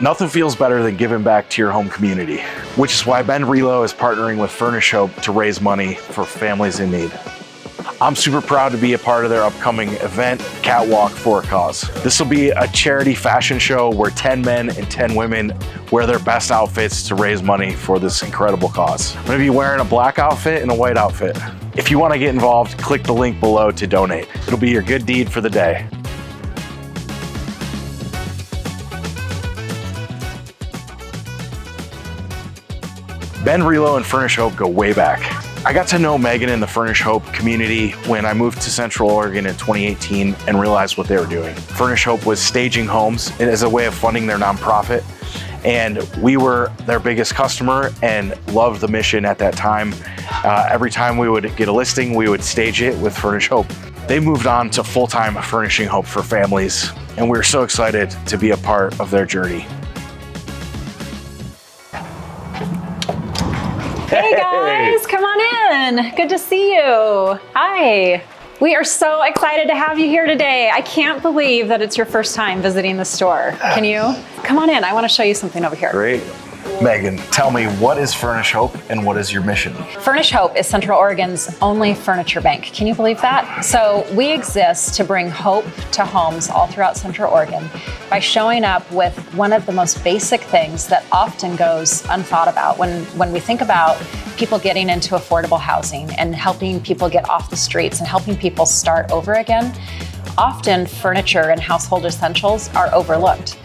Nothing feels better than giving back to your home community, which is why Ben Relo is partnering with Furnish Hope to raise money for families in need. I'm super proud to be a part of their upcoming event, Catwalk for a Cause. This will be a charity fashion show where 10 men and 10 women wear their best outfits to raise money for this incredible cause. I'm gonna be wearing a black outfit and a white outfit. If you wanna get involved, click the link below to donate. It'll be your good deed for the day. Ben Relo and Furnish Hope go way back. I got to know Megan and the Furnish Hope community when I moved to Central Oregon in 2018 and realized what they were doing. Furnish Hope was staging homes as a way of funding their nonprofit, and we were their biggest customer and loved the mission at that time. Every time we would get a listing, we would stage it with Furnish Hope. They moved on to full-time furnishing hope for families, and we're so excited to be a part of their journey. Hey guys, come on in. Good to see you. Hi. We are so excited to have you here today. I can't believe that it's your first time visiting the store. Can you? Come on in. I want to show you something over here. Great. Megan, tell me, what is Furnish Hope and what is your mission? Furnish Hope is Central Oregon's only furniture bank. Can you believe that? So we exist to bring hope to homes all throughout Central Oregon by showing up with one of the most basic things that often goes unthought about when we think about people getting into affordable housing and helping people get off the streets and helping people start over again. Often furniture and household essentials are overlooked.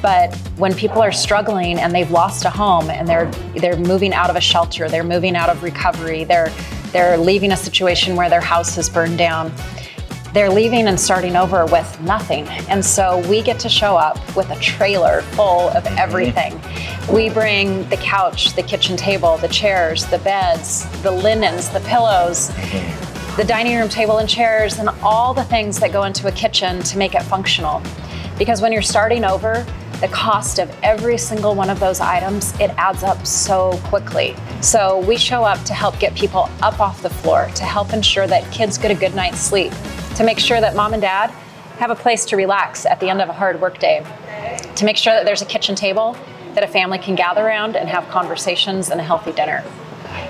But when people are struggling and they've lost a home and they're moving out of a shelter, they're moving out of recovery, they're leaving a situation where their house is burned down, they're leaving and starting over with nothing. And so we get to show up with a trailer full of everything. We bring the couch, the kitchen table, the chairs, the beds, the linens, the pillows, the dining room table and chairs, and all the things that go into a kitchen to make it functional. Because when you're starting over, the cost of every single one of those items, it adds up so quickly. So we show up to help get people up off the floor, to help ensure that kids get a good night's sleep, to make sure that mom and dad have a place to relax at the end of a hard work day, to make sure that there's a kitchen table that a family can gather around and have conversations and a healthy dinner.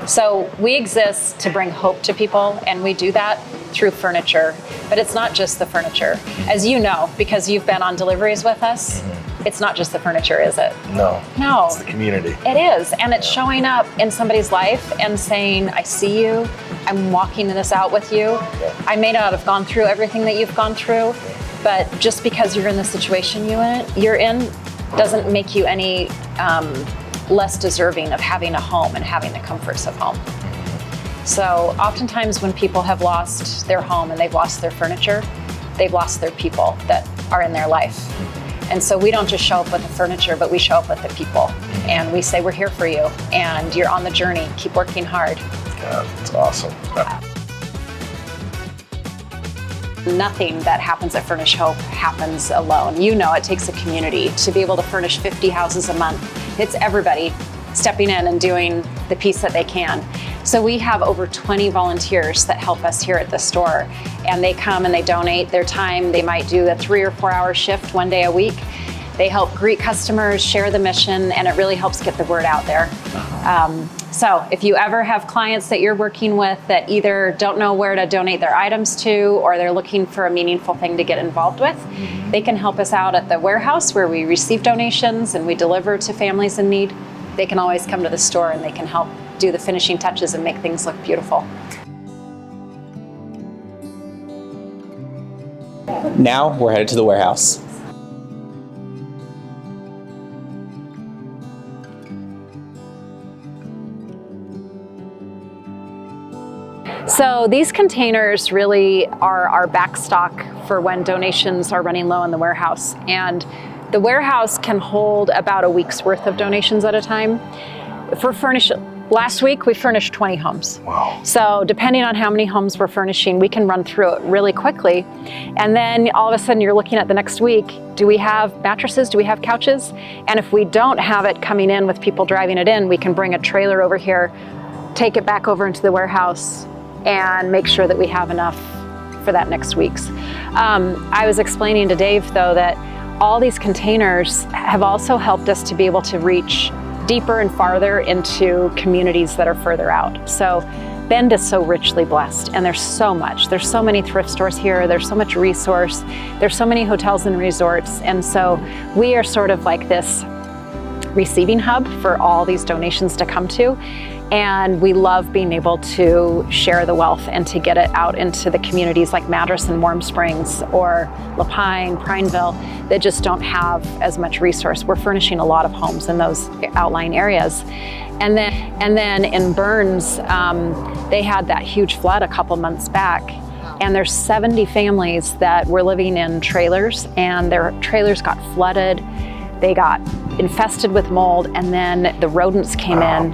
So we exist to bring hope to people, and we do that through furniture. But it's not just the furniture. As you know, because you've been on deliveries with us, it's not just the furniture, is it? No. No. It's the community. It is, and it's showing up in somebody's life and saying, I see you, I'm walking this out with you. I may not have gone through everything that you've gone through, but just because you're in the situation you're in doesn't make you any less deserving of having a home and having the comforts of home. So oftentimes when people have lost their home and they've lost their furniture, they've lost their people that are in their life. And so we don't just show up with the furniture, but we show up with the people. And we say, we're here for you, and you're on the journey. Keep working hard. Yeah, that's awesome. Nothing that happens at Furnish Hope happens alone. You know, it takes a community to be able to furnish 50 houses a month. It's everybody stepping in and doing the piece that they can. So we have over 20 volunteers that help us here at the store, and they come and they donate their time. They might do a 3 or 4 hour shift one day a week. They help greet customers, share the mission, and it really helps get the word out there. So if you ever have clients that you're working with that either don't know where to donate their items to, or they're looking for a meaningful thing to get involved with, they can help us out at the warehouse where we receive donations and we deliver to families in need. They can always come to the store and they can help do the finishing touches and make things look beautiful. Now we're headed to the warehouse. So these containers really are our backstock for when donations are running low in the warehouse. And the warehouse can hold about a week's worth of donations at a time. Last week we furnished 20 homes. Wow. So depending on how many homes we're furnishing, we can run through it really quickly. And then all of a sudden you're looking at the next week, do we have mattresses? Do we have couches? And if we don't have it coming in with people driving it in, we can bring a trailer over here, take it back over into the warehouse, and make sure that we have enough for that next week's. I was explaining to Dave though that all these containers have also helped us to be able to reach deeper and farther into communities that are further out. So Bend is so richly blessed, and there's so much. There's so many thrift stores here, there's so much resource, there's so many hotels and resorts, and so we are sort of like this receiving hub for all these donations to come to. And we love being able to share the wealth and to get it out into the communities like Madras and Warm Springs or Lapine, Prineville, that just don't have as much resource. We're furnishing a lot of homes in those outlying areas. And then in Burns, they had that huge flood a couple months back. And there's 70 families that were living in trailers, and their trailers got flooded. They got infested with mold, and then the rodents came in.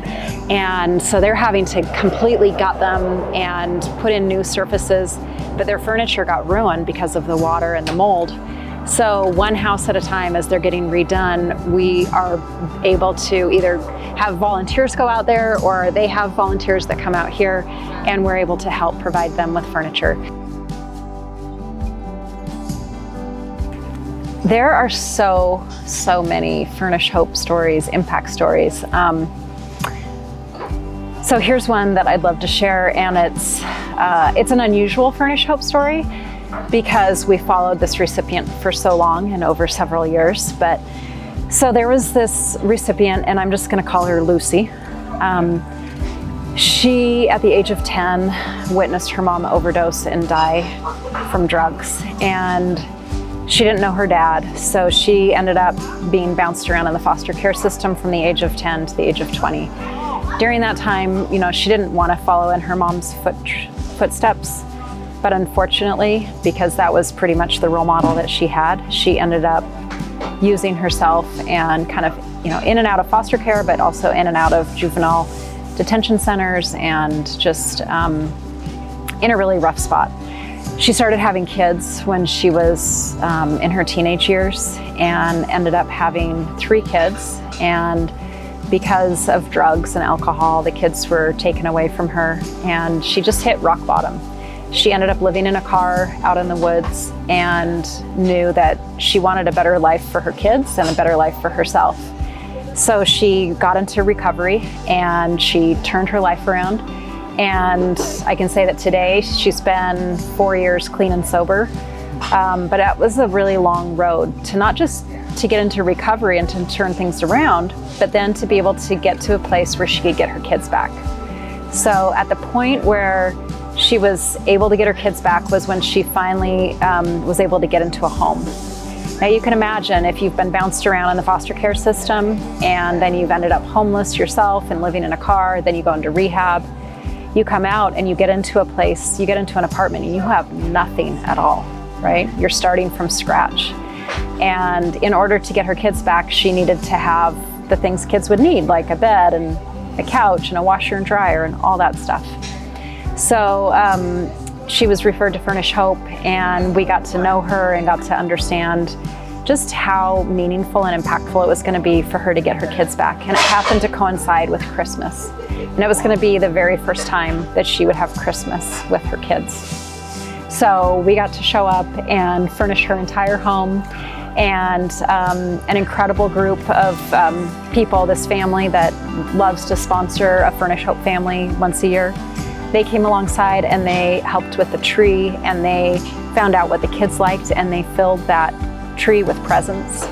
And so they're having to completely gut them and put in new surfaces, but their furniture got ruined because of the water and the mold. So one house at a time, as they're getting redone, we are able to either have volunteers go out there, or they have volunteers that come out here, and we're able to help provide them with furniture. There are so many Furnish Hope stories, impact stories. So here's one that I'd love to share, and it's an unusual Furnish Hope story because we followed this recipient for so long and over several years. But so there was this recipient, and I'm just going to call her Lucy. She, at the age of 10, witnessed her mom overdose and die from drugs, and she didn't know her dad, so she ended up being bounced around in the foster care system from the age of 10 to the age of 20. During that time, she didn't want to follow in her mom's footsteps, but unfortunately, because that was pretty much the role model that she had, she ended up using herself and kind of, in and out of foster care, but also in and out of juvenile detention centers, and just in a really rough spot. She started having kids when she was in her teenage years, and ended up having 3 kids. And because of drugs and alcohol, the kids were taken away from her, and she just hit rock bottom. She ended up living in a car out in the woods, and knew that she wanted a better life for her kids and a better life for herself. So she got into recovery, and she turned her life around. And I can say that today she's been 4 years clean and sober. But it was a really long road to not just to get into recovery and to turn things around, but then to be able to get to a place where she could get her kids back. So at the point where she was able to get her kids back was when she finally was able to get into a home. Now you can imagine, if you've been bounced around in the foster care system, and then you've ended up homeless yourself and living in a car, then you go into rehab, you come out and you get into a place, you get into an apartment, and you have nothing at all, right? You're starting from scratch. And in order to get her kids back, she needed to have the things kids would need, like a bed and a couch and a washer and dryer and all that stuff. So she was referred to Furnish Hope, and we got to know her and got to understand just how meaningful and impactful it was going to be for her to get her kids back. And it happened to coincide with Christmas. And it was going to be the very first time that she would have Christmas with her kids. So we got to show up and furnish her entire home, and an incredible group of people, this family that loves to sponsor a Furnish Hope family once a year. They came alongside and they helped with the tree, and they found out what the kids liked, and they filled that tree with presents.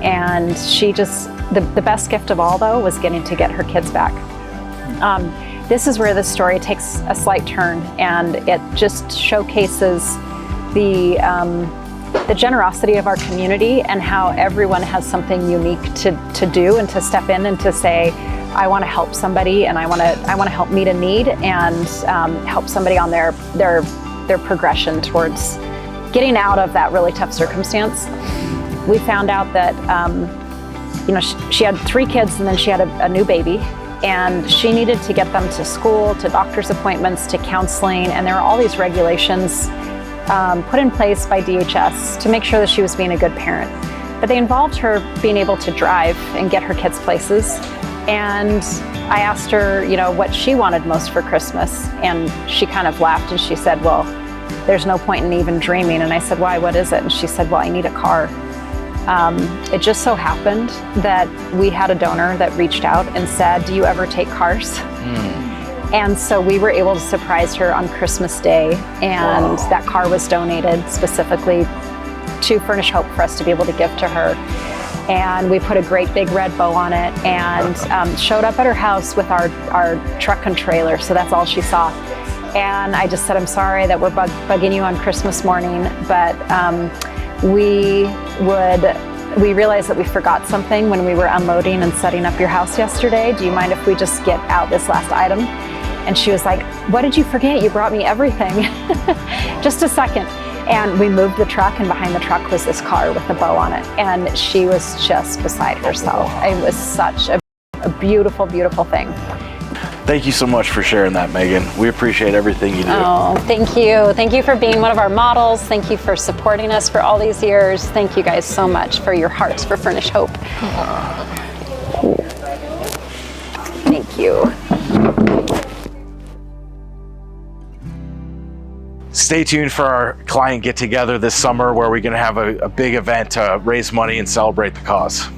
And she just, the best gift of all though was getting to get her kids back. This is where the story takes a slight turn, and it just showcases the generosity of our community, and how everyone has something unique to do and to step in and to say, I want to help somebody, and I want to help meet a need, and help somebody on their progression towards getting out of that really tough circumstance. We found out that she had 3 kids, and then she had a new baby, and she needed to get them to school, to doctor's appointments, to counseling, and there were all these regulations put in place by DHS to make sure that she was being a good parent. But they involved her being able to drive and get her kids places. And I asked her, what she wanted most for Christmas, and she kind of laughed and she said, well, there's no point in even dreaming. And I said, why, what is it? And she said, well, I need a car. It just so happened that we had a donor that reached out and said, "Do you ever take cars?" And so we were able to surprise her on Christmas Day, and that car was donated specifically to Furnish Hope for us to be able to give to her. And we put a great big red bow on it and showed up at her house with our truck and trailer, so that's all she saw. And I just said, "I'm sorry that we're bugging you on Christmas morning, but we realized that we forgot something when we were unloading and setting up your house yesterday. Do you mind if we just get out this last item?" And she was like, "What did you forget? You brought me everything." Just a second. And we moved the truck, and behind the truck was this car with a bow on it. And she was just beside herself. It was such a beautiful, beautiful thing. Thank you so much for sharing that, Megan. We appreciate everything you do. Oh, thank you. Thank you for being one of our models. Thank you for supporting us for all these years. Thank you guys so much for your hearts for Furnish Hope. Thank you. Stay tuned for our client get-together this summer, where we're going to have a big event to raise money and celebrate the cause.